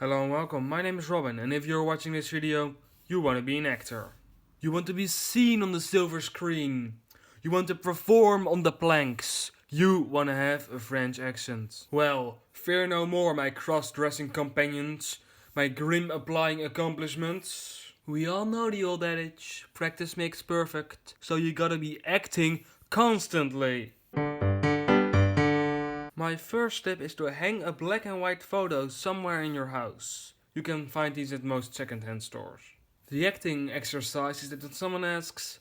Hello and welcome, my name is Robin, and if you're watching this video, you want to be an actor. You want to be seen on the silver screen. You want to perform on the planks. You want to have a French accent. Well, fear no more, my cross-dressing companions, my grim applying accomplishments. We all know the old adage, practice makes perfect, so you gotta be acting constantly. My first tip is to hang a black and white photo somewhere in your house. You can find these at most second-hand stores. The acting exercise is that when someone asks,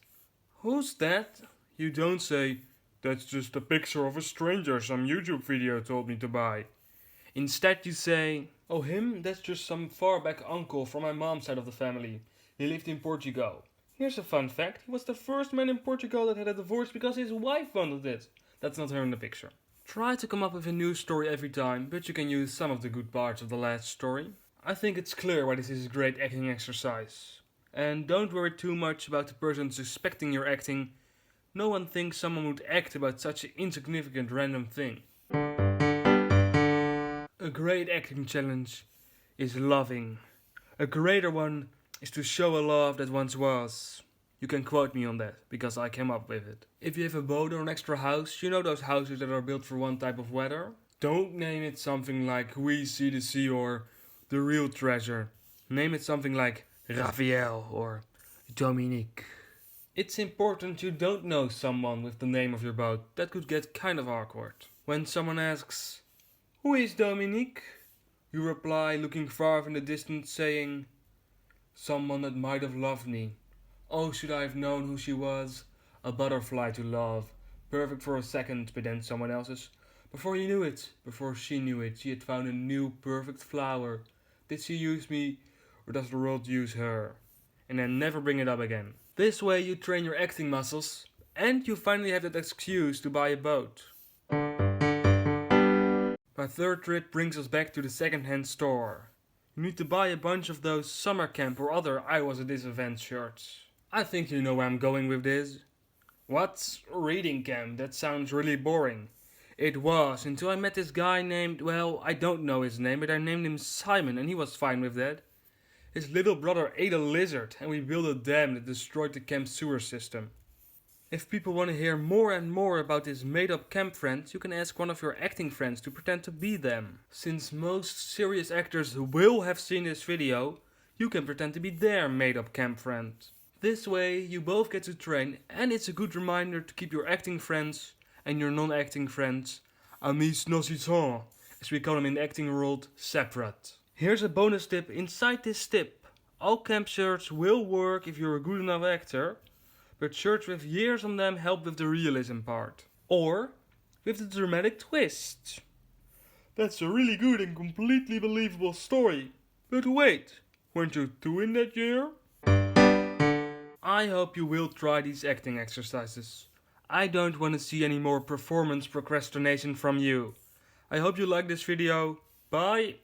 "Who's that?" you don't say, "That's just a picture of a stranger some YouTube video told me to buy." Instead you say, "Oh him? That's just some far back uncle from my mom's side of the family. He lived in Portugal. Here's a fun fact, he was the first man in Portugal that had a divorce because his wife wanted it." That's not her in the picture. Try to come up with a new story every time, but you can use some of the good parts of the last story. I think it's clear why this is a great acting exercise. And don't worry too much about the person suspecting you're acting. No one thinks someone would act about such an insignificant random thing. A great acting challenge is loving. A greater one is to show a love that once was. You can quote me on that, because I came up with it. If you have a boat or an extra house, you know those houses that are built for one type of weather? Don't name it something like "We See the Sea" or "The Real Treasure." Name it something like Raphael or Dominique. It's important you don't know someone with the name of your boat. That could get kind of awkward. When someone asks, "Who is Dominique?" you reply, looking far off in the distance, saying, "Someone that might have loved me. Oh, should I have known who she was? A butterfly to love, perfect for a second, but then someone else's. Before you knew it, before she knew it, she had found a new perfect flower. Did she use me, or does the world use her?" And then never bring it up again. This way you train your acting muscles, and you finally have that excuse to buy a boat. My third trip brings us back to the second-hand store. You need to buy a bunch of those summer camp or other "I was at this event" shirts. I think you know where I'm going with this. What's reading camp? That sounds really boring. It was, until I met this guy named, well, I don't know his name, but I named him Simon and he was fine with that. His little brother ate a lizard and we built a dam that destroyed the camp sewer system. If people want to hear more and more about this made-up camp friend, you can ask one of your acting friends to pretend to be them. Since most serious actors will have seen this video, you can pretend to be their made-up camp friend. This way you both get to train, and it's a good reminder to keep your acting friends and your non-acting friends, amis non-citants, as we call them in the acting world, separate. Here's a bonus tip inside this tip. All camp shirts will work if you're a good enough actor, but shirts with years on them help with the realism part. Or with the dramatic twist. That's a really good and completely believable story. But wait, weren't you two in that year? I hope you will try these acting exercises. I don't want to see any more performance procrastination from you. I hope you like this video. Bye!